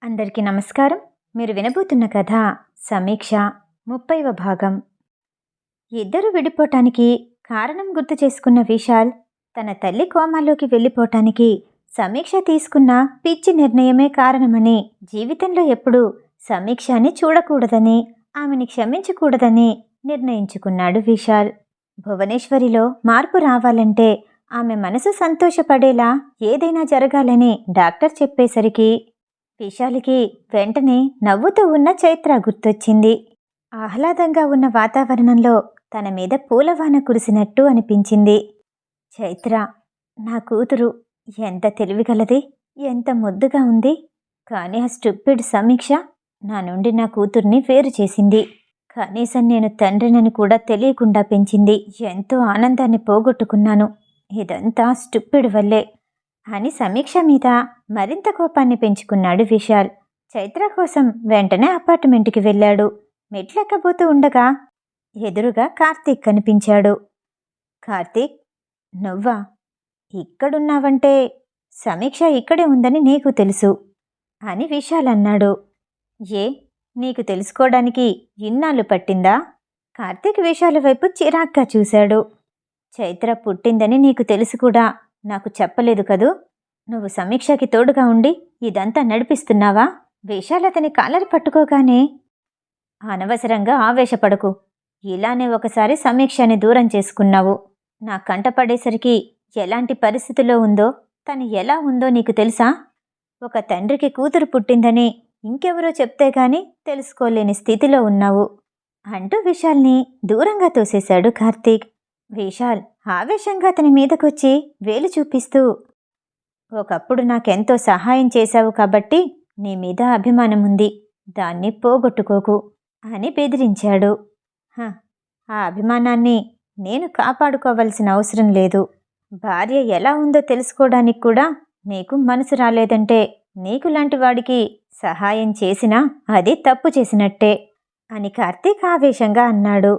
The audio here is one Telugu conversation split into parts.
అందరికీ నమస్కారం. మీరు వినబోతున్న కథ సమీక్ష 30వ భాగం. ఇద్దరు విడిపోవటానికి కారణం గుర్తు చేసుకున్న విశాల్ తన తల్లి కోమాలోకి వెళ్ళిపోవటానికి సమీక్ష తీసుకున్న పిచ్చి నిర్ణయమే కారణమని, జీవితంలో ఎప్పుడూ సమీక్షని చూడకూడదని, ఆమెని క్షమించకూడదని నిర్ణయించుకున్నాడు విశాల్. భువనేశ్వరిలో మార్పు రావాలంటే ఆమె మనసు సంతోషపడేలా ఏదైనా జరగాలని డాక్టర్ చెప్పేసరికి విశాలికి వెంటనే నవ్వుతూ ఉన్న చైత్ర గుర్తొచ్చింది. ఆహ్లాదంగా ఉన్న వాతావరణంలో తన మీద పూలవాన కురిసినట్టు అనిపించింది. చైత్ర, నా కూతురు ఎంత తెలివిగలది, ఎంత ముద్దుగా ఉంది. కానీ ఆ స్టూపిడ్ సమీక్ష నా నుండి నా కూతుర్ని వేరు చేసింది. కనీసం నేను తండ్రినని కూడా తెలియకుండా పెంచింది. ఎంతో ఆనందాన్ని పోగొట్టుకున్నాను. ఇదంతా స్టూపిడ్ వల్లే అని సమీక్ష మీద మరింత కోపాన్ని పెంచుకున్నాడు విశాల్. చైత్ర కోసం వెంటనే అపార్ట్మెంట్కి వెళ్ళాడు. మెట్లెక్కబోతూ ఉండగా ఎదురుగా కార్తీక్ కనిపించాడు. కార్తీక్, నువ్వా? ఇక్కడున్నావంటే సమీక్ష ఇక్కడే ఉందని నీకు తెలుసు అని విశాల్ అన్నాడు. ఏ, నీకు తెలుసుకోవడానికి ఇన్నాళ్ళు పట్టిందా? కార్తీక్ విశాల్ వైపు చిరాగ్గా చూశాడు. చైత్ర పుట్టిందని నీకు తెలుసు కూడా నాకు చెప్పలేదు కదూ. నువ్వు సమీక్షకి తోడుగా ఉండి ఇదంతా నడిపిస్తున్నావా? విశాల్ అతని కాలర్ పట్టుకోగానే, అనవసరంగా ఆవేశపడకు. ఇలానే ఒకసారి సమీక్షని దూరం చేసుకున్నావు. నా కంటపడేసరికి ఎలాంటి పరిస్థితిలో ఉందో, తను ఎలా ఉందో నీకు తెలుసా? ఒక తండ్రికి కూతురు పుట్టిందని ఇంకెవరో చెప్తే గాని తెలుసుకోలేని స్థితిలో ఉన్నావు అంటూ విశాల్ని దూరంగా తోసేశాడు కార్తీక్. విశాల్ ఆవేశంగా అతని మీదకొచ్చి వేలు చూపిస్తూ, ఒకప్పుడు నాకెంతో సహాయం చేశావు కాబట్టి నీ మీద అభిమానం ఉంది, దాన్ని పోగొట్టుకోకు అని బెదిరించాడు. ఆ అభిమానాన్ని నేను కాపాడుకోవాల్సిన అవసరం లేదు. భార్య ఎలా ఉందో తెలుసుకోవడానికి కూడా నీకు మనసు రాలేదంటే నీకు లాంటి వాడికి సహాయం చేసినా అది తప్పు చేసినట్టే అని కార్తీక్ ఆవేశంగా అన్నాడు.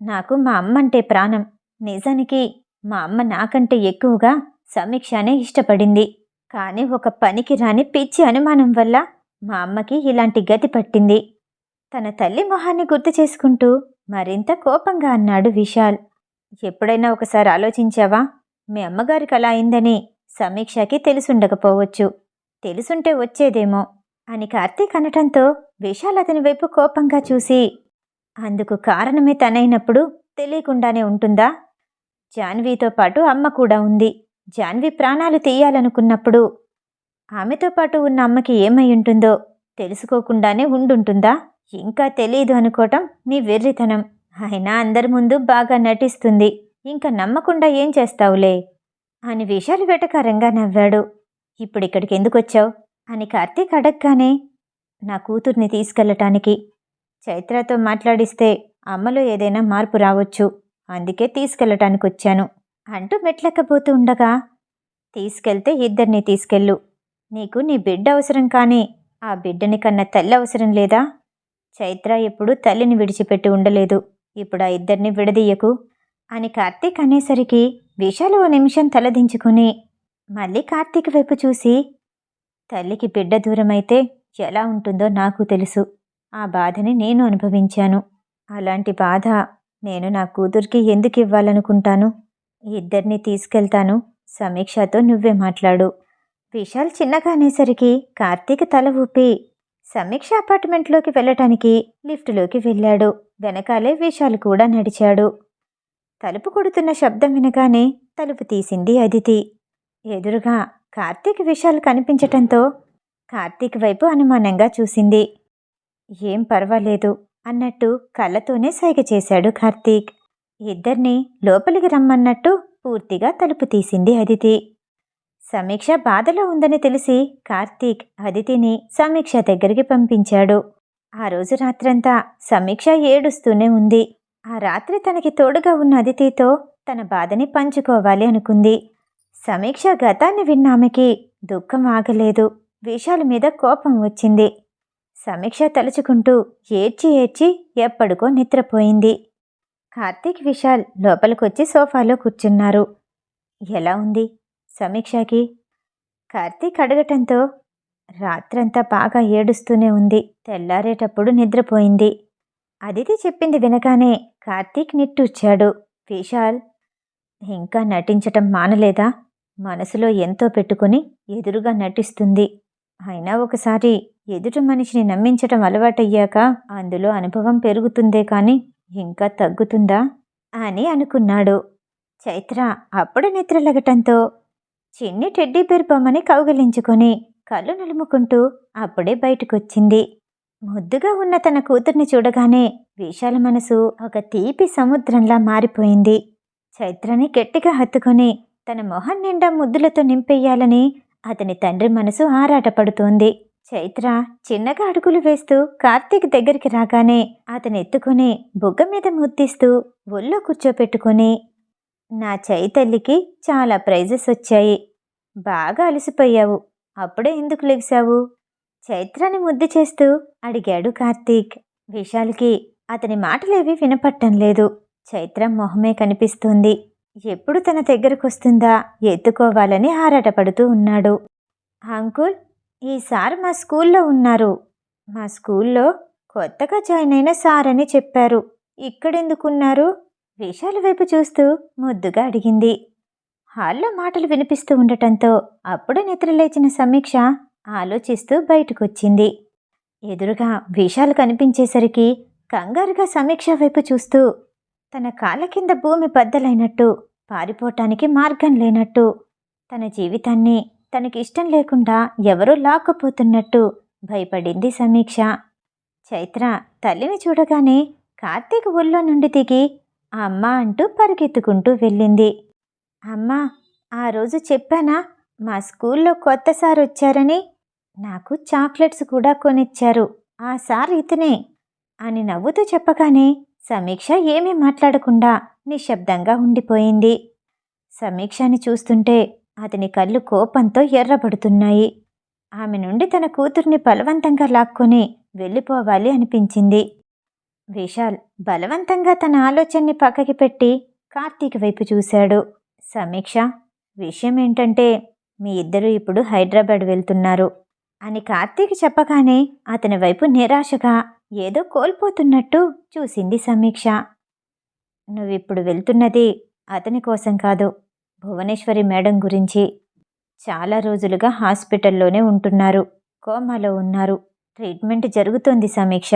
నాకు మా అమ్మంటే ప్రాణం. నిజానికి మా అమ్మ నాకంటే ఎక్కువగా సమీక్షనే ఇష్టపడింది. కానీ ఒక పనికి రాని పిచ్చి అనుమానం వల్ల మా అమ్మకి ఇలాంటి గతి పట్టింది. తన తల్లి మొహాన్ని గుర్తు చేసుకుంటూ మరింత కోపంగా అన్నాడు విశాల్. ఎప్పుడైనా ఒకసారి ఆలోచించావా? మీ అమ్మగారికి అలా అయిందని సమీక్షకి తెలుసుండకపోవచ్చు. తెలుసుంటే వచ్చేదేమో అని కార్తీక్ అనటంతో విశాల్ అతని వైపు కోపంగా చూసి, అందుకు కారణమే తనైనప్పుడు తెలియకుండానే ఉంటుందా? జాన్వీతో పాటు అమ్మ కూడా ఉంది. జాన్వీ ప్రాణాలు తీయాలనుకున్నప్పుడు ఆమెతో పాటు ఉన్న అమ్మకి ఏమై ఉంటుందో తెలుసుకోకుండానే ఉండుంటుందా? ఇంకా తెలీదు అనుకోవటం నీ వెర్రితనం. అయినా అందరి ముందు బాగా నటిస్తుంది. ఇంకా నమ్మకుండా ఏం చేస్తావులే అని విశాల్ వెటకారంగా నవ్వాడు. ఇప్పుడిక్కడికి ఎందుకొచ్చావు అని కార్తీక్ అడగగానే, నా కూతుర్ని తీసుకెళ్లటానికి. చైత్రతో మాట్లాడిస్తే అమ్మలో ఏదైనా మార్పు రావచ్చు, అందుకే తీసుకెళ్లటానికి వచ్చాను అంటూ మెట్లెక్కబోతూ ఉండగా, తీసుకెళ్తే ఇద్దరినీ తీసుకెళ్ళు. నీకు నీ బిడ్డ అవసరం, కానీ ఆ బిడ్డని కన్నా తల్లి అవసరం లేదా? చైత్ర ఎప్పుడూ తల్లిని విడిచిపెట్టి ఉండలేదు. ఇప్పుడు ఆ ఇద్దరిని విడదీయకు అని కార్తీక్ అనేసరికి విశాల్ ఓ నిమిషం తలదించుకుని మళ్ళీ కార్తీక్ వైపు చూసి, తల్లికి బిడ్డ దూరమైతే ఎలా ఉంటుందో నాకు తెలుసు. ఆ బాధని నేను అనుభవించాను. అలాంటి బాధ నేను నా కూతురికి ఎందుకు ఇవ్వాలనుకుంటాను? ఇద్దరిని తీసుకెళ్తాను. సమీక్షతో నువ్వే మాట్లాడు. విశాల్ చిన్నగా అనేసరికి కార్తీక్ తల ఊపి సమీక్ష అపార్ట్మెంట్లోకి వెళ్ళటానికి లిఫ్టులోకి వెళ్ళాడు. వెనకాలే విశాల్ కూడా నడిచాడు. తలుపు కొడుతున్న శబ్దం వినగానే తలుపు తీసింది అదితి. ఎదురుగా కార్తీక్ విశాల్ కనిపించటంతో కార్తీక్ వైపు అనుమానంగా చూసింది. ఏం పర్వాలేదు అన్నట్టు కళ్ళతోనే సైగ చేశాడు కార్తీక్. ఇద్దరినీ లోపలికి రమ్మన్నట్టు పూర్తిగా తలుపు తీసింది అదితి. సమీక్ష బాధలో ఉందని తెలిసి కార్తీక్ అదితిని సమీక్ష దగ్గరికి పంపించాడు. ఆ రోజు రాత్రంతా సమీక్ష ఏడుస్తూనే ఉంది. ఆ రాత్రి తనకి తోడుగా ఉన్న అదితితో తన బాధని పంచుకోవాలి అనుకుంది. సమీక్ష గతాన్ని విన్న ఆమెకి దుఃఖం ఆగలేదు. విశాల్ మీద కోపం వచ్చింది. సమీక్ష తలుచుకుంటూ ఏడ్చి ఏడ్చి ఎప్పటికో నిద్రపోయింది. కార్తీక్ విశాల్ లోపలికొచ్చి సోఫాలో కూర్చున్నారు. ఎలా ఉంది సమీక్షకి? కార్తీక్ అడగటంతో రాత్రంతా బాగా ఏడుస్తూనే ఉంది. తెల్లారేటప్పుడు నిద్రపోయింది. అదితి చెప్పింది వినగానే కార్తీక్ నిట్టూర్చాడు. విశాల్, ఇంకా నటించటం మానలేదా? మనసులో ఎంతో పెట్టుకుని ఎదురుగా నటిస్తుంది. అయినా ఒకసారి ఎదుటి మనిషిని నమ్మించటం అలవాటయ్యాక అందులో అనుభవం పెరుగుతుందే కాని ఇంకా తగ్గుతుందా అని అనుకున్నాడు. చైత్ర అప్పుడు నిద్రలగటంతో చిన్ని టెడ్డీబేర్ బొమ్మని కౌగిలించుకొని కళ్ళు నలుముకుంటూ అప్పుడే బయటకొచ్చింది. ముద్దుగా ఉన్న తన కూతుర్ని చూడగానే విశాల మనసు ఒక తీపి సముద్రంలా మారిపోయింది. చైత్రని గట్టిగా హత్తుకొని తన మొహం నిండా ముద్దులతో నింపెయ్యాలని అతని తండ్రి మనసు ఆరాటపడుతోంది. చైత్ర చిన్నగా అడుగులు వేస్తూ కార్తీక్ దగ్గరికి రాగానే అతని ఎత్తుకుని బుగ్గ మీద ముద్దిస్తూ ఒళ్ళో కూర్చోపెట్టుకుని, నా చైతల్లికి చాలా ప్రైజెస్ వచ్చాయి. బాగా అలసిపోయావు. అప్పుడే ఎందుకు లెగిశావు? చైత్రని ముద్దు చేస్తూ అడిగాడు కార్తీక్. విశాల్కి అతని మాటలేవి వినపట్టం లేదు. చైత్ర మొహమే కనిపిస్తోంది. ఎప్పుడు తన దగ్గరకొస్తుందా ఎత్తుకోవాలని ఆరాటపడుతూ ఉన్నాడు. అంకుల్, ఈసారి మా స్కూల్లో ఉన్నారు. మా స్కూల్లో కొత్తగా జాయిన్ అయిన సార్ అని చెప్పారు. ఇక్కడెందుకున్నారు? విశాల్ వైపు చూస్తూ ముద్దుగా అడిగింది. హాల్లో మాటలు వినిపిస్తూ ఉండటంతో అప్పుడు నిద్రలేచిన సమీక్ష ఆలోచిస్తూ బయటకొచ్చింది. ఎదురుగా విశాల్ కనిపించేసరికి కంగారుగా సమీక్ష వైపు చూస్తూ తన కాళ్ళ కింద భూమి బద్దలైనట్టు, పారిపోవటానికి మార్గం లేనట్టు, తన జీవితాన్ని తనకిష్టం లేకుండా ఎవరో లాక్కుపోతున్నట్టు భయపడింది సమీక్ష. చైత్ర తల్లిని చూడగానే కార్తీక్ ఒళ్ళో నుండి దిగి అమ్మా అంటూ పరిగెత్తుకుంటూ వెళ్ళింది. అమ్మా, ఆ రోజు చెప్పానా మా స్కూల్లో కొత్త సార్ వచ్చారని? నాకు చాక్లెట్స్ కూడా కొనిచ్చారు. ఆ సార్ ఇతనే అని నవ్వుతూ చెప్పగానే సమీక్ష ఏమీ మాట్లాడకుండా నిశ్శబ్దంగా ఉండిపోయింది. సమీక్షని చూస్తుంటే అతని కళ్ళు కోపంతో ఎర్రబడుతున్నాయి. ఆమె నుండి తన కూతుర్ని బలవంతంగా లాక్కొని వెళ్ళిపోవాలి అనిపించింది. విశాల్ బలవంతంగా తన ఆలోచనని పక్కకి పెట్టి కార్తీక్ వైపు చూశాడు. సమీక్ష, విషయం ఏంటంటే మీ ఇద్దరూ ఇప్పుడు హైదరాబాద్ వెళ్తున్నారు అని కార్తీక్ చెప్పగానే అతని వైపు నిరాశగా ఏదో కోల్పోతున్నట్టు చూసింది సమీక్ష. నువ్విప్పుడు వెళ్తున్నది అతని కోసం కాదు, భువనేశ్వరి మేడం గురించి. చాలా రోజులుగా హాస్పిటల్లోనే ఉంటున్నారు. కోమాలో ఉన్నారు. ట్రీట్మెంట్ జరుగుతోంది సమీక్ష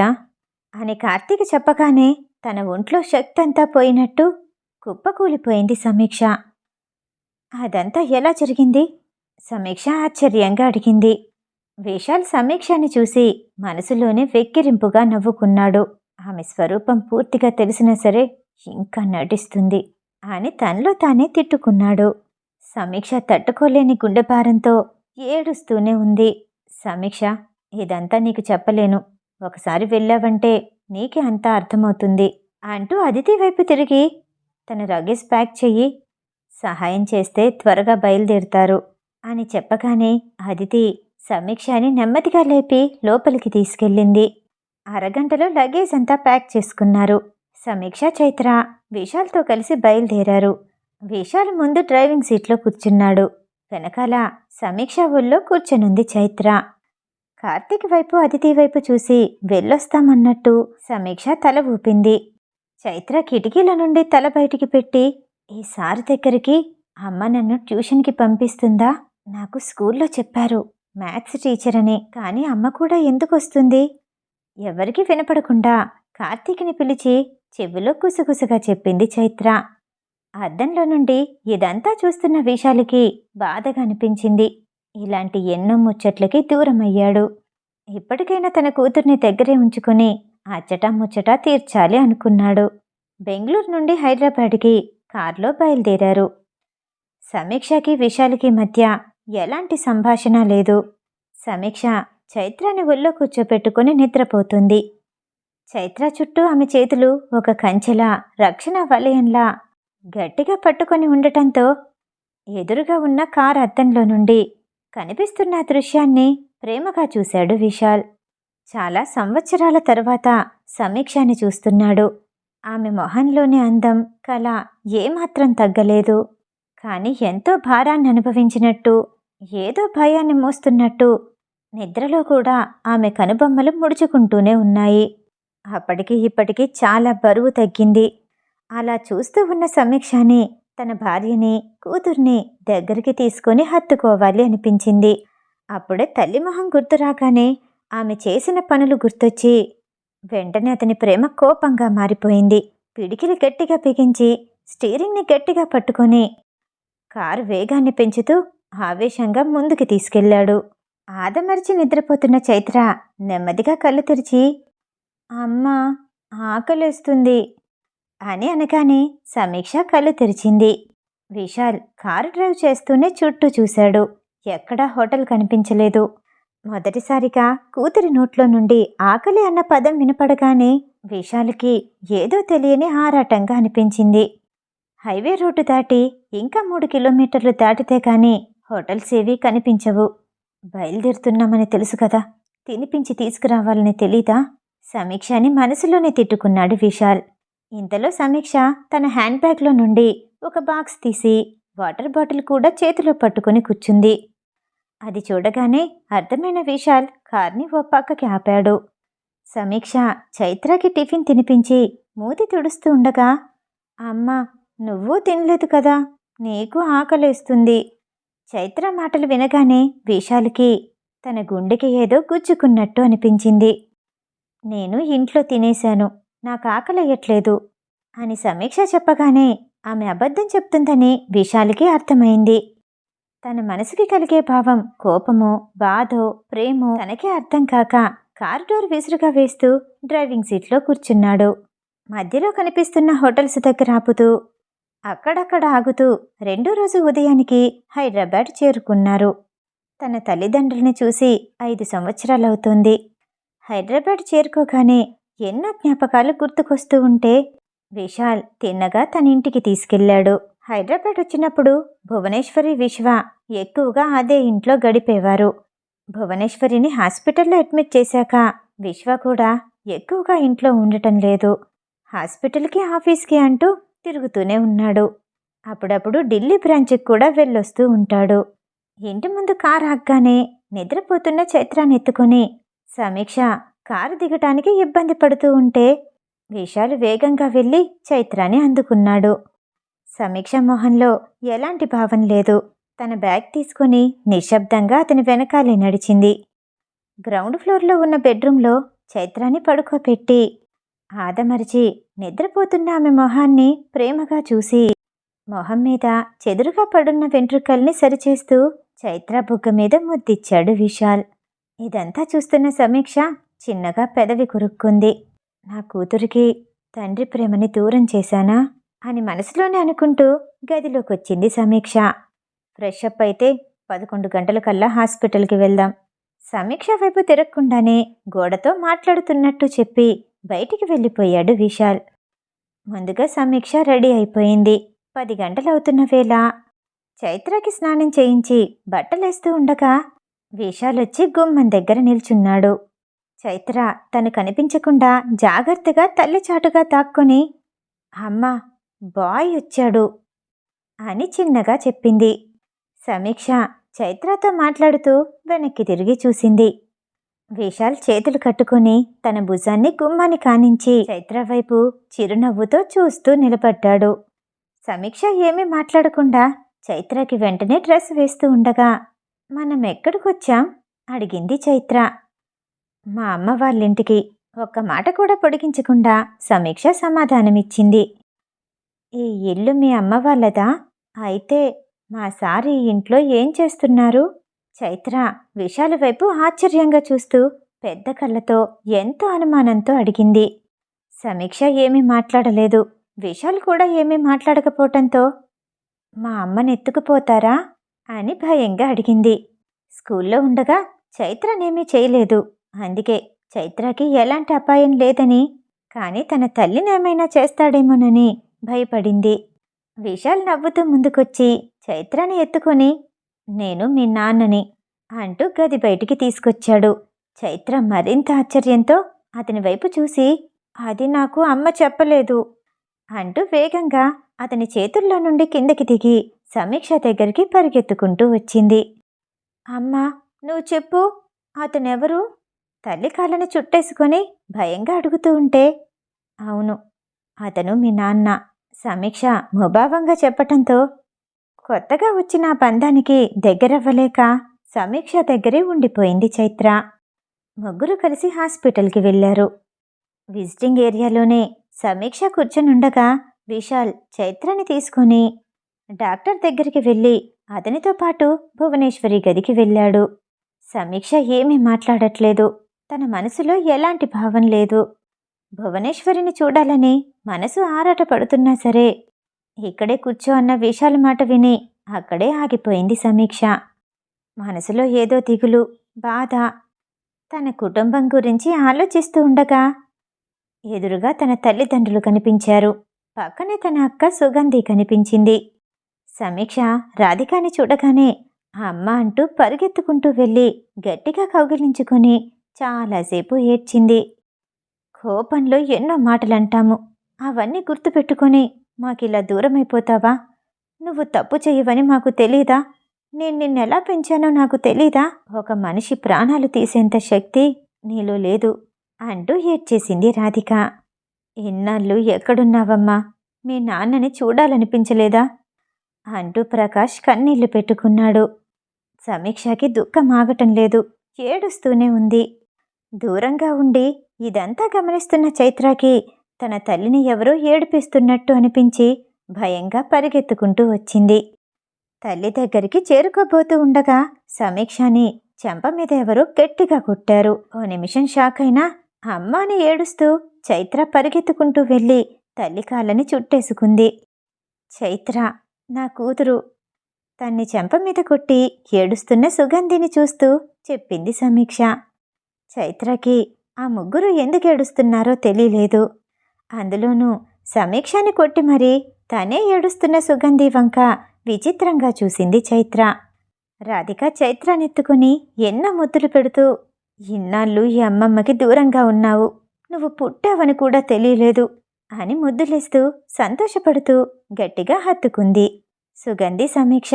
అని కార్తీక్ చెప్పగానే తన ఒంట్లో శక్తి అంతా పోయినట్టు కుప్పకూలిపోయింది సమీక్ష. అదంతా ఎలా జరిగింది? సమీక్ష ఆశ్చర్యంగా అడిగింది. విశాల్ సమీక్షని చూసి మనసులోనే వెక్కిరింపుగా నవ్వుకున్నాడు. ఆమె స్వరూపం పూర్తిగా తెలిసినా సరే ఇంకా నటిస్తుంది అని తనలో తానే తిట్టుకున్నాడు. సమీక్ష తట్టుకోలేని గుండెభారంతో ఏడుస్తూనే ఉంది. సమీక్ష, ఇదంతా నీకు చెప్పలేను. ఒకసారి వెళ్ళావంటే నీకే అంతా అర్థమవుతుంది అంటూ అదితి వైపు తిరిగి తన లగేజ్ ప్యాక్ చెయ్యి, సహాయం చేస్తే త్వరగా బయలుదేరుతారు అని చెప్పగానే అదితి సమీక్షని నెమ్మదిగా లేపి లోపలికి తీసుకెళ్ళింది. అరగంటలో లగేజ్ అంతా ప్యాక్ చేసుకున్నారు. సమీక్ష, చైత్ర విశాల్తో కలిసి బయలుదేరారు. విశాల్ ముందు డ్రైవింగ్ సీట్లో కూర్చున్నాడు. వెనకాల సమీక్ష ఒళ్ళో కూర్చొనుంది చైత్ర. కార్తీక్ వైపు అదితి వైపు చూసి వెళ్ళొస్తామన్నట్టు సమీక్ష తల ఊపింది. చైత్ర కిటికీల నుండి తల బయటికి పెట్టి, ఈ సార్ దగ్గరికి అమ్మ నన్ను ట్యూషన్కి పంపిస్తుందా? నాకు స్కూల్లో చెప్పారు మ్యాథ్స్ టీచర్ అని. కానీ అమ్మ కూడా ఎందుకు వస్తుంది? ఎవరికి వినపడకుండా కార్తీక్ని పిలిచి చెవిలో గుసగుసగా చెప్పింది చైత్ర. అద్దంలో నుండి ఇదంతా చూస్తున్న విశాలికి బాధగా అనిపించింది. ఇలాంటి ఎన్నో ముచ్చట్లకి దూరమయ్యాడు. ఇప్పటికైనా తన కూతుర్ని దగ్గరే ఉంచుకుని అచ్చటా ముచ్చటా తీర్చాలి అనుకున్నాడు. బెంగళూరు నుండి హైదరాబాద్కి కారులో బయలుదేరారు. సమీక్షకి విశాలికి మధ్య ఎలాంటి సంభాషణ లేదు. సమీక్ష చైత్రాని ఒళ్ళో కూర్చోపెట్టుకుని నిద్రపోతుంది. చైత్ర చుట్టూ ఆమె చేతులు ఒక కంచెలా, రక్షణ వలయంలా గట్టిగా పట్టుకొని ఉండటంతో ఎదురుగా ఉన్న కారు అద్దంలో నుండి కనిపిస్తున్న దృశ్యాన్ని ప్రేమగా చూశాడు విశాల్. చాలా సంవత్సరాల తర్వాత సమీక్షని చూస్తున్నాడు. ఆమె మొహంలోని అందం, కళ ఏమాత్రం తగ్గలేదు. కానీ ఎంతో భారాన్ని అనుభవించినట్టు, ఏదో భయాన్ని మోస్తున్నట్టు నిద్రలో కూడా ఆమె కనుబొమ్మలు ముడుచుకుంటూనే ఉన్నాయి. అప్పటికి ఇప్పటికి చాలా బరువు తగ్గింది. అలా చూస్తూ ఉన్న సమీక్షని తన భార్యని, కూతుర్ని దగ్గరికి తీసుకొని హత్తుకోవాలి అనిపించింది. అప్పుడే తల్లి మొహం గుర్తు రాగానే ఆమె చేసిన పనులు గుర్తొచ్చి వెంటనే అతని ప్రేమ కోపంగా మారిపోయింది. పిడికిలి గట్టిగా బిగించి స్టీరింగ్ని గట్టిగా పట్టుకొని కారు వేగాన్ని పెంచుతూ ఆవేశంగా ముందుకు తీసుకెళ్లాడు. ఆదమరిచి నిద్రపోతున్న చైత్ర నెమ్మదిగా కళ్ళు తెరిచి అమ్మా, ఆకలేస్తుంది అని అనగానే సమీక్ష కళ్ళు తెరిచింది. విశాల్ కారు డ్రైవ్ చేస్తూనే చుట్టూ చూశాడు. ఎక్కడా హోటల్ కనిపించలేదు. మొదటిసారిగా కూతురి నోట్లో నుండి ఆకలి అన్న పదం వినపడగానే విశాల్కి ఏదో తెలియని ఆరాటంగా అనిపించింది. హైవే రోడ్డు దాటి ఇంకా 3 కిలోమీటర్లు దాటితే కానీ హోటల్స్ ఏవీ కనిపించవు. బయలుదేరుతున్నామని తెలుసు కదా, తినిపించి తీసుకురావాలని తెలీదా? సమీక్షని మనసులోనే తిట్టుకున్నాడు విశాల్. ఇంతలో సమీక్ష తన హ్యాండ్ బ్యాగ్లో నుండి ఒక బాక్స్ తీసి వాటర్ బాటిల్ కూడా చేతిలో పట్టుకుని కూర్చుంది. అది చూడగానే అర్థమైన విశాల్ కార్ని ఓ పక్కకి ఆపాడు. సమీక్ష చైత్రకి టిఫిన్ తినిపించి మూతి తుడుస్తూ ఉండగా, అమ్మా, నువ్వు తినలేదు కదా, నీకు ఆకలేస్తుంది. చైత్ర మాటలు వినగానే విశాల్కి తన గుండెకి ఏదో గుచ్చుకున్నట్టు అనిపించింది. నేను ఇంట్లో తినేశాను, నాకు ఆకలయ్యట్లేదు అని సమీక్ష చెప్పగానే ఆమె అబద్ధం చెప్తుందని విశాల్కి అర్థమైంది. తన మనసుకి కలిగే భావం కోపమో, బాధో, ప్రేమో తనకే అర్థం కాక కారు డోర్ విసురుగా వేస్తూ డ్రైవింగ్ సీట్లో కూర్చున్నాడు. మధ్యలో కనిపిస్తున్న హోటల్స్ దగ్గర ఆపుతూ అక్కడక్కడ ఆగుతూ 2వ రోజు ఉదయానికి హైదరాబాద్ చేరుకున్నారు. తన తల్లిదండ్రుల్ని చూసి 5 సంవత్సరాలవుతోంది. హైదరాబాద్ చేరుకోగానే ఎన్నో జ్ఞాపకాలు గుర్తుకొస్తూ ఉంటే విశాల్ తిన్నగా తన ఇంటికి తీసుకెళ్లాడు. హైదరాబాద్ వచ్చినప్పుడు భువనేశ్వరి, విశ్వ ఎక్కువగా అదే ఇంట్లో గడిపేవారు. భువనేశ్వరిని హాస్పిటల్లో అడ్మిట్ చేశాక విశ్వ కూడా ఎక్కువగా ఇంట్లో ఉండటం లేదు. హాస్పిటల్కి, ఆఫీస్కి అంటూ తిరుగుతూనే ఉన్నాడు. అప్పుడప్పుడు ఢిల్లీ బ్రాంచ్కి కూడా వెళ్ళొస్తూ ఉంటాడు. ఇంటి ముందు కారు ఆగ్గానే నిద్రపోతున్న చైత్రాన్ని ఎత్తుకొని సమీక్ష కారు దిగటానికి ఇబ్బంది పడుతూ ఉంటే విశాల్ వేగంగా వెళ్ళి చైత్రాన్ని అందుకున్నాడు. సమీక్ష మొహంలో ఎలాంటి భావం లేదు. తన బ్యాగ్ తీసుకుని నిశ్శబ్దంగా అతని వెనకాలే నడిచింది. గ్రౌండ్ ఫ్లోర్లో ఉన్న బెడ్రూంలో చైత్రాన్ని పడుకోపెట్టి ఆదమరిచి నిద్రపోతున్న ఆమె మొహాన్ని ప్రేమగా చూసి మొహం మీద చెదురుగా పడున్న వెంట్రుకల్ని సరిచేస్తూ చైత్ర బుగ్గ మీద ముద్దిచ్చాడు విశాల్. ఇదంతా చూస్తున్న సమీక్ష చిన్నగా పెదవి కొరుక్కుంది. నా కూతురికి తండ్రి ప్రేమని దూరం చేశానా అని మనసులోనే అనుకుంటూ గదిలోకొచ్చింది సమీక్ష. ఫ్రెష్ అప్ అయితే 11 గంటలకల్లా హాస్పిటల్కి వెళ్దాం. సమీక్ష వైపు తిరగకుండానే గోడతో మాట్లాడుతున్నట్టు చెప్పి బయటికి వెళ్ళిపోయాడు విశాల్. ముందుగా సమీక్ష రెడీ అయిపోయింది. 10 గంటలవుతున్న వేళ చైత్రకి స్నానం చేయించి బట్టలేస్తూ ఉండగా విశాల్ వచ్చి గుమ్మం దగ్గర నిల్చున్నాడు. చైత్ర తను కనిపించకుండా జాగ్రత్తగా తల్లి చాటుగా దాక్కుని అమ్మా, బాయ్ వచ్చాడు అని చిన్నగా చెప్పింది. సమీక్ష చైత్రతో మాట్లాడుతూ వెనక్కి తిరిగి చూసింది. విశాల్ చేతులు కట్టుకుని తన భుజాన్ని గుమ్మాన్ని కానించి చైత్ర వైపు చిరునవ్వుతో చూస్తూ నిలబడ్డాడు. సమీక్ష ఏమీ మాట్లాడకుండా చైత్రకి వెంటనే డ్రెస్ వేస్తూ ఉండగా మనం ఎక్కడికొచ్చాం అడిగింది చైత్ర. మా అమ్మ వాళ్ళింటికి. ఒక్క మాట కూడా పొడిగించకుండా సమీక్ష సమాధానమిచ్చింది. ఈ ఇల్లు మీ అమ్మ వాళ్ళదా? అయితే మా సార్ ఈ ఇంట్లో ఏం చేస్తున్నారు? చైత్ర విశాల్ వైపు ఆశ్చర్యంగా చూస్తూ పెద్ద కళ్ళతో ఎంతో అనుమానంతో అడిగింది. సమీక్ష ఏమీ మాట్లాడలేదు. విశాల్ కూడా ఏమీ మాట్లాడకపోవటంతో మా అమ్మని ఎత్తుకుపోతారా అని భయంగా అడిగింది. స్కూల్లో ఉండగా చైత్రనేమీ చేయలేదు. అందుకే చైత్రకి ఎలాంటి అపాయం లేదని, కానీ తన తల్లినేమైనా చేస్తాడేమోనని భయపడింది. విశాల్ నవ్వుతూ ముందుకొచ్చి చైత్రని ఎత్తుకొని నేను మీ నాన్నని అంటూ గది బయటికి తీసుకొచ్చాడు. చైత్ర మరింత ఆశ్చర్యంతో అతని వైపు చూసి అది నాకు అమ్మ చెప్పలేదు అంటూ వేగంగా అతని చేతుల్లో నుండి కిందకి దిగి సమీక్ష దగ్గరికి పరిగెత్తుకుంటూ వచ్చింది. అమ్మా, నువ్వు చెప్పు అతనెవరు? తల్లి కాళ్ళని చుట్టేసుకొని భయంగా అడుగుతూ ఉంటే, అవును, అతను మీ నాన్న, సమీక్ష ముభావంగా చెప్పటంతో కొత్తగా వచ్చిన ఆ బంధానికి దగ్గరవ్వలేక సమీక్ష దగ్గరే ఉండిపోయింది చైత్ర. ముగ్గురు కలిసి హాస్పిటల్కి వెళ్లారు. విజిటింగ్ ఏరియాలోనే సమీక్ష కూర్చునుండగా విశాల్ చైత్రని తీసుకొని డాక్టర్ దగ్గరికి వెళ్ళి అతనితో పాటు భువనేశ్వరి గదికి వెళ్ళాడు. సమీక్ష ఏమీ మాట్లాడట్లేదు. తన మనసులో ఎలాంటి భావం లేదు. భువనేశ్వరిని చూడాలని మనసు ఆరాట పడుతున్నా సరే ఇక్కడే కూర్చో అన్న విశాల్ మాట విని అక్కడే ఆగిపోయింది సమీక్ష. మనసులో ఏదో దిగులు, బాధ. తన కుటుంబం గురించి ఆలోచిస్తూ ఉండగా ఎదురుగా తన తల్లిదండ్రులు కనిపించారు. పక్కనే తన అక్క సుగంధి కనిపించింది. సమీక్ష రాధికాని చూడగానే అమ్మ అంటూ పరుగెత్తుకుంటూ వెళ్ళి గట్టిగా కౌగిలించుకొని చాలాసేపు ఏడ్చింది. కోపంలో ఎన్నో మాటలంటాము, అవన్నీ గుర్తుపెట్టుకొని మాకిలా దూరమైపోతావా? నువ్వు తప్పు చెయ్యవని మాకు తెలీదా? నేను నిన్నెలా పెంచానో నాకు తెలీదా? ఒక మనిషి ప్రాణాలు తీసేంత శక్తి నీలో లేదు అంటూ ఏడ్చేసింది రాధిక. ఇన్నాళ్ళు ఎక్కడున్నావమ్మా? మీ నాన్నని చూడాలనిపించలేదా అంటూ ప్రకాష్ కన్నీళ్లు పెట్టుకున్నాడు. సమీక్షకి దుఃఖం ఆగటం లేదు, ఏడుస్తూనే ఉంది. దూరంగా ఉండి ఇదంతా గమనిస్తున్న చైత్రకి తన తల్లిని ఎవరో ఏడిపిస్తున్నట్టు అనిపించి భయంగా పరిగెత్తుకుంటూ వచ్చింది. తల్లి దగ్గరికి చేరుకోబోతూ ఉండగా సమీక్షని చెంప మీద ఎవరో గట్టిగా కొట్టారు. ఓ నిమిషం షాక్ అయినా అమ్మాని ఏడుస్తూ చైత్ర పరిగెత్తుకుంటూ వెళ్ళి తల్లి కాళ్ళని చుట్టేసుకుంది. చైత్ర, నా కూతురు. తన్ని చెంప మీద కొట్టి ఏడుస్తున్న సుగంధిని చూస్తూ చెప్పింది సమీక్ష. చైత్రకి ఆ ముగ్గురు ఎందుకు ఏడుస్తున్నారో తెలియలేదు. అందులోనూ సమీక్షని కొట్టి మరీ తనే ఏడుస్తున్న సుగంధి వంక విచిత్రంగా చూసింది చైత్ర. రాధిక చైత్రనెత్తుకుని ఎన్నో ముద్దులు పెడుతూ, ఇన్నాళ్ళు ఈ అమ్మమ్మకి దూరంగా ఉన్నావు, నువ్వు పుట్టావని కూడా తెలియలేదు అని ముద్దులేస్తూ సంతోషపడుతూ గట్టిగా హత్తుకుంది. సుగంధి సమీక్ష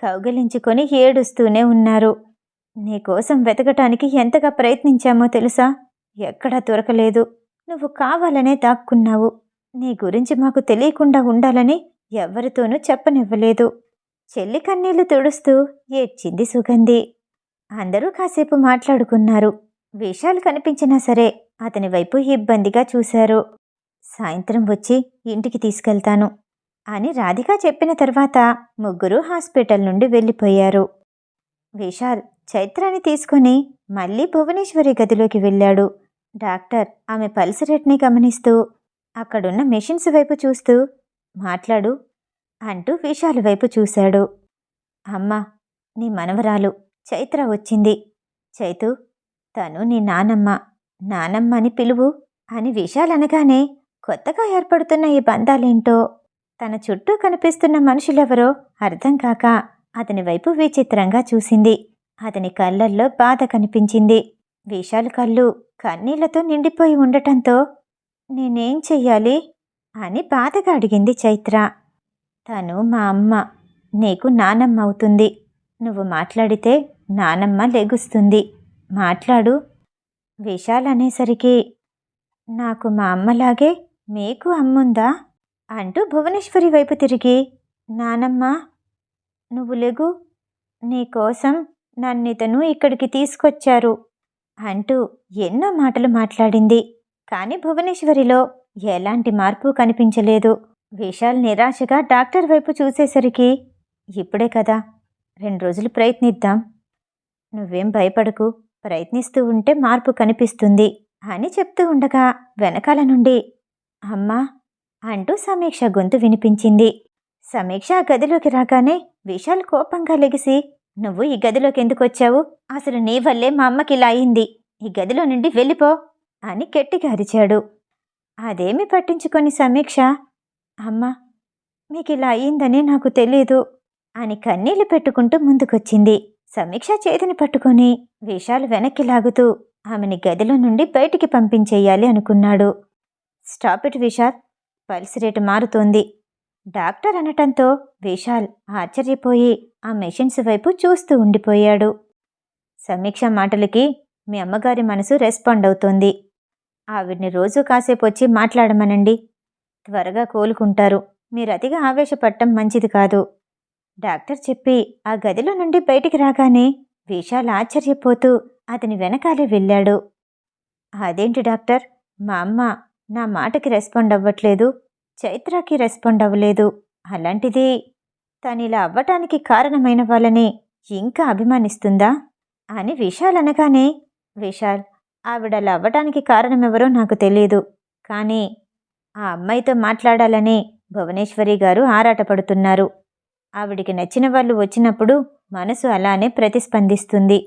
కౌగిలించుకొని ఏడుస్తూనే ఉన్నారు. నీకోసం వెతకటానికి ఎంతగా ప్రయత్నించామో తెలుసా? ఎక్కడా దొరకలేదు. నువ్వు కావాలనే దాక్కున్నావు. నీ గురించి మాకు తెలియకుండా ఉండాలని ఎవ్వరితోనూ చెప్పనివ్వలేదు. చెల్లి కన్నీళ్లు తుడుస్తూ ఏడ్చింది సుగంధి. అందరూ కాసేపు మాట్లాడుకున్నారు. విషయాలు కనిపించినా సరే అతని వైపు ఇబ్బందిగా చూశారు. సాయంత్రం వచ్చి ఇంటికి తీసుకెళ్తాను అని రాధిక చెప్పిన తర్వాత ముగ్గురు హాస్పిటల్ నుండి వెళ్ళిపోయారు. విశాల్ చైత్రాని తీసుకుని మళ్ళీ భువనేశ్వరి గదిలోకి వెళ్ళాడు. డాక్టర్ ఆమె పల్స్ రేట్ని గమనిస్తూ అక్కడున్న మెషిన్స్ వైపు చూస్తూ, మాట్లాడు అంటూ విశాల్ వైపు చూశాడు. అమ్మా, నీ మనవరాలు చైత్ర వచ్చింది. చైతు, తను నీ నానమ్మ, నానమ్మ అని పిలువు అని విశాల్ అనగానే కొత్తగా ఏర్పడుతున్న ఈ బంధాలేంటో, తన చుట్టూ కనిపిస్తున్న మనుషులెవరో అర్థం కాక అతని వైపు విచిత్రంగా చూసింది. అతని కళ్ళల్లో బాధ కనిపించింది. విశాల్ కళ్ళు కన్నీళ్లతో నిండిపోయి ఉండటంతో నేనేం చెయ్యాలి అని బాధగా అడిగింది చైత్ర. తను మా అమ్మ, నీకు నానమ్మ అవుతుంది. నువ్వు మాట్లాడితే నానమ్మ లెగుస్తుంది. మాట్లాడు. విశాల్ అనేసరికి నాకు మా అమ్మలాగే మీకు అమ్ముందా అంటూ భువనేశ్వరి వైపు తిరిగి, నానమ్మ నువ్వు లెగు, నీకోసం నన్నితను ఇక్కడికి తీసుకొచ్చారు అంటూ ఎన్నో మాటలు మాట్లాడింది. కానీ భువనేశ్వరిలో ఎలాంటి మార్పు కనిపించలేదు. విశాల్ నిరాశగా డాక్టర్ వైపు చూసేసరికి, ఇప్పుడే కదా, 2 రోజులు ప్రయత్నిద్దాం. నువ్వేం భయపడకు, ప్రయత్నిస్తూ ఉంటే మార్పు కనిపిస్తుంది అని చెప్తూ ఉండగా వెనకాల నుండి అమ్మా అంటూ సమీక్ష గొంతు వినిపించింది. సమీక్ష ఆ గదిలోకి రాగానే విశాల్ కోపంగా లెగిసి, నువ్వు ఈ గదిలోకి ఎందుకు వచ్చావు? అసలు నీ వల్లే మా అమ్మకి ఇలా అయింది. ఈ గదిలో నుండి వెళ్ళిపో అని గట్టిగా అరిచాడు. అదేమి పట్టించుకొని సమీక్ష, అమ్మా మీకిలా అయ్యిందని నాకు తెలీదు అని కన్నీళ్లు పెట్టుకుంటూ ముందుకొచ్చింది. సమీక్ష చేతిని పట్టుకొని విశాల్ వెనక్కి లాగుతూ ఆమెని గదిలో నుండి బయటికి పంపించేయాలి అనుకున్నాడు. Stop it Vishal, pulse rate మారుతోంది డాక్టర్ అనటంతో విశాల్ ఆశ్చర్యపోయి ఆ మెషిన్స్ వైపు చూస్తూ ఉండిపోయాడు. సమీక్ష మాటలకి మీ అమ్మగారి మనసు రెస్పాండ్ అవుతోంది. ఆవిడ్ని రోజూ కాసేపు వచ్చి మాట్లాడమనండి. త్వరగా కోలుకుంటారు. మీరు అతిగా ఆవేశపడటం మంచిది కాదు. డాక్టర్ చెప్పి ఆ గదిలో నుండి బయటికి రాగానే విశాల్ ఆశ్చర్యపోతూ అతని వెనకాలే వెళ్ళాడు. అదేంటి డాక్టర్, మా అమ్మ నా మాటకి రెస్పాండ్ అవ్వట్లేదు, చైత్రకి రెస్పాండ్ అవ్వలేదు, అలాంటిది తనిలా అవ్వటానికి కారణమైన వాళ్ళని ఇంకా అభిమానిస్తుందా అని విశాల్ అనగానే, విశాల్, ఆవిడలా అవ్వటానికి కారణమెవరో నాకు తెలీదు, కానీ ఆ అమ్మాయితో మాట్లాడాలని భువనేశ్వరి గారు ఆరాటపడుతున్నారు. ఆవిడికి నచ్చిన వాళ్ళు వచ్చినప్పుడు మనసు అలానే ప్రతిస్పందిస్తుంది.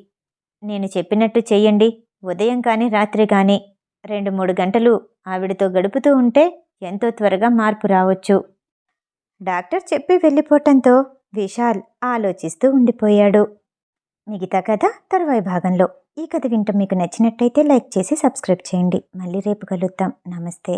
నేను చెప్పినట్టు చెయ్యండి. ఉదయం కానీ రాత్రి కానీ 2-3 గంటలు ఆవిడతో గడుపుతూ ఉంటే ఎంతో త్వరగా మార్పు రావచ్చు. డాక్టర్ చెప్పి వెళ్ళిపోవటంతో విశాల్ ఆలోచిస్తూ ఉండిపోయాడు. మిగతా కథ తరువాయి భాగంలో. ఈ కథ వింటం మీకు నచ్చినట్టయితే లైక్ చేసి సబ్స్క్రైబ్ చేయండి. మళ్ళీ రేపు కలుద్దాం. నమస్తే.